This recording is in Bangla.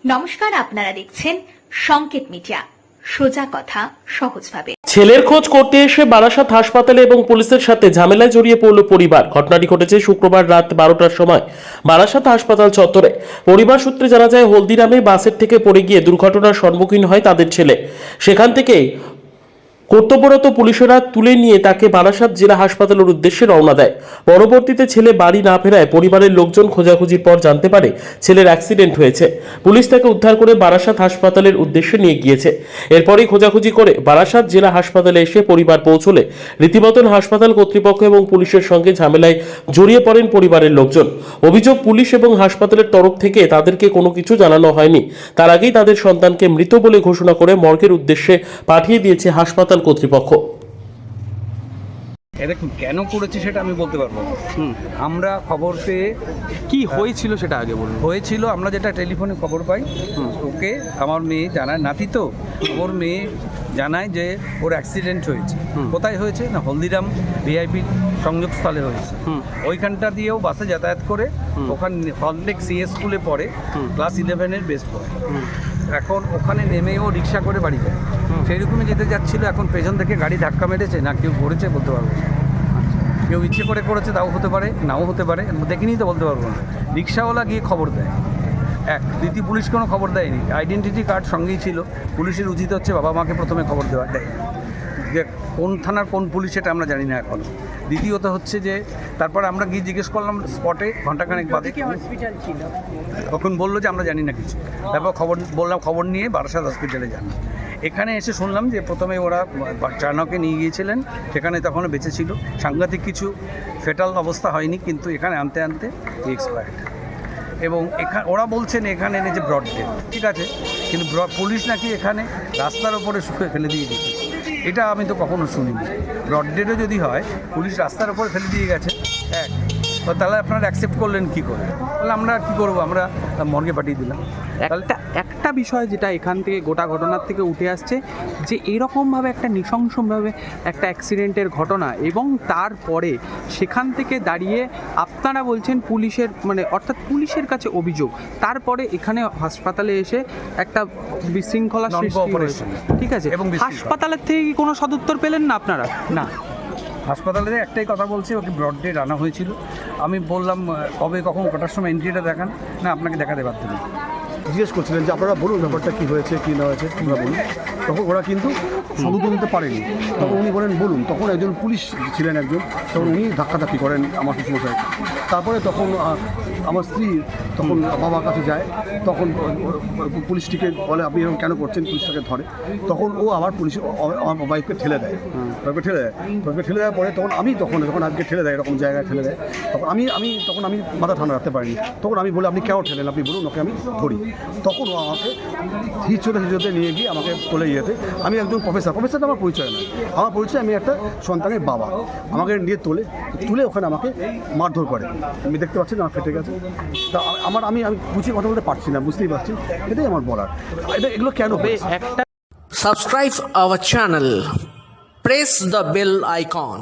নমস্কার, আপনারা দেখছেন সংকেত মিডিয়া, সোজা কথা সহজভাবে। ছেলের খোঁজ করতে এসে বারাসাত হাসপাতালে এবং পুলিশের সাথে ঝামেলায় জড়িয়ে পড়ল পরিবার। ঘটনাটি ঘটেছে শুক্রবার রাত 12টার সময় বারাসাত হাসপাতাল চত্বরে। পরিবার সূত্রে জানা যায়, হলদিরামে বাসের থেকে পড়ে গিয়ে দুর্ঘটনার সম্মুখীন হয় তাদের ছেলে। সেখান থেকে কর্তব্যরত পুলিশেরা তুলে নিয়ে তাকে বারাসাত জেলা হাসপাতালের উদ্দেশ্যে রওনা দেয়। পরবর্তীতে ছেলে বাড়ি না ফেরায় পরিবারের লোকজন খোঁজাখুঁজির পর জানতে পারে ছেলের অ্যাক্সিডেন্ট হয়েছে। পুলিশ তাকে উদ্ধার করে বারাসাত হাসপাতালের উদ্দেশ্যে নিয়ে গিয়েছে। এরপরই খোঁজাখুঁজি করে বারাসাত জেলা হাসপাতালে এসে পরিবার পৌঁছলে রীতিমতন হাসপাতাল কর্তৃপক্ষ এবং পুলিশের সঙ্গে ঝামেলায় জড়িয়ে পড়েন পরিবারের লোকজন। অভিযোগ, পুলিশ এবং হাসপাতালের তরফ থেকে তাদেরকে কোনো কিছু জানানো হয়নি। তার আগেই তাদের সন্তানকে মৃত বলে ঘোষণা করে মর্গের উদ্দেশ্যে পাঠিয়ে দিয়েছে হাসপাতাল কর্তৃপক্ষ। দেখুন, কেন করেছে সেটা আমি বলতে পারবো। আমরা খবর পেয়ে কি হয়েছিল সেটা আগে বলুন। হয়েছিল, আমরা যেটা টেলিফোনে খবর পাই, ওকে আমার মেয়ে জানায়, নাতি তো, ওর মেয়ে জানায় যে ওর অ্যাক্সিডেন্ট হয়েছে। কোথায় হয়েছে না, হলদিরাম ভিআইপি সংযোগস্থলে হয়েছে। ওইখানটা দিয়েও বাসে যাতায়াত করে ওখানে হলটেক সিএস স্কুলে পড়ে, ক্লাস 11-এর বেস্ট পড়ে। এখন ওখানে নেমেও রিক্সা করে বাড়ি যায়। সেই রকমই যেতে যাচ্ছিল, এখন পেছন থেকে গাড়ি ধাক্কা মেরেছে, না কেউ করেছে বলতে পারবো না। কেউ ইচ্ছে করে করেছে, তাও হতে পারে, নাও হতে পারে, দেখিনি তো বলতে পারবো না। রিক্সাওয়ালা গিয়ে খবর দেয়, দ্বিতীয় পুলিশ কোনো খবর দেয়নি। আইডেন্টিটি কার্ড সঙ্গেই ছিল। পুলিশের উচিত হচ্ছে বাবা মাকে প্রথমে খবর দেয়, যে কোন থানার কোন পুলিশ সেটা আমরা জানি না এখন। দ্বিতীয়ত হচ্ছে যে তারপর আমরা গিয়ে জিজ্ঞেস করলাম স্পটে, ঘন্টাখানেক বাদে তখন বললো যে আমরা জানি না কিছু। তারপর খবর নিয়ে বারাসাত হসপিটালে যান। এখানে এসে শুনলাম যে প্রথমে ওরা চানকে নিয়ে গিয়েছিলেন, সেখানে তখনও বেঁচে ছিল। সাংঘাতিক কিছু ফেটাল অবস্থা হয়নি, কিন্তু এখানে আনতে আনতে এক্সপায়ার্ড। এবং এখানে ওরা বলছেন এখানে এনেছে ব্রড ডেড, ঠিক আছে, কিন্তু পুলিশ নাকি এখানে রাস্তার ওপরে শুকিয়ে ফেলে দিয়ে গেছে। এটা আমি তো কখনো শুনিনি। ব্রড ডেডও যদি হয়, পুলিশ রাস্তার ওপরে ফেলে দিয়ে গেছে, তাহলে আপনারা অ্যাকসেপ্ট করলেন কী করে? তাহলে আমরা কী করবো, আমরা মর্গে পাঠিয়ে দিলাম। একটা বিষয় যেটা এখান থেকে গোটা ঘটনার থেকে উঠে আসছে, যে এরকমভাবে একটা নৃশংসভাবে একটা অ্যাক্সিডেন্টের ঘটনা, এবং তারপরে সেখান থেকে দাঁড়িয়ে আপনারা বলছেন পুলিশের অর্থাৎ পুলিশের কাছে অভিযোগ, তারপরে এখানে হাসপাতালে এসে একটা বিশৃঙ্খলা সৃষ্টি হয়েছে, ঠিক আছে, এবং হাসপাতালের থেকে কি কোনো সদুত্তর পেলেন না আপনারা? না, হাসপাতালে একটাই কথা বলছে, ওকে ব্রড ডেড আনা হয়েছিল। আমি বললাম কবে কখন কটার সময় এন্ট্রিটা দেখান, না আপনাকে দেখাতে পারতেন। জিজ্ঞেস করছিলেন যে আপনারা বলুন ব্যাপারটা কী হয়েছে কী না হয়েছে, তোমরা বলুন। তখন ওরা কিন্তু সদুত্তর দিতে পারেনি। তখন উনি বলেন বলুন। তখন একজন পুলিশ ছিলেন একজন, তখন উনি ধাক্কাধাক্কি করেন আমার শ্বশুরমশাই। তারপরে তখন আমার স্ত্রী তখন বাবার কাছে যায়, তখন পুলিশটিকে বলে আপনি এরকম কেন করছেন, পুলিশটাকে ধরে। তখন ও আবার পুলিশ আমার ওয়াইফকে ঠেলে দেয়, ওয়াইফকে ঠেলে দেওয়ার পরে তখন যখন আজকে ঠেলে দেয়, এরকম জায়গায় ঠেলে দেয়, তখন আমি মাথা ঠান্ডা রাখতে পারিনি। তখন আমি বলি আপনি কেন ঠেলেন, আপনি বলুন, ওকে আমি ধরি। তখন ও আমাকে হিচড়ে নিয়ে গিয়ে আমাকে তোলে যেতে। আমি একজন প্রফেসর আমার পরিচয় না, আমার পরিচয় আমি একটা সন্তানের বাবা। আমাকে নিয়ে তুলে ওখানে আমাকে মারধর করে। আমি দেখতে পাচ্ছি না, আমার ফেটে গেছে। তা আমি বুঝিয়ে কথা বলতে পারছি না, বুঝতেই পারছি। এটাই আমার বলার। এগুলো কেন? Subscribe our channel. Press the bell icon.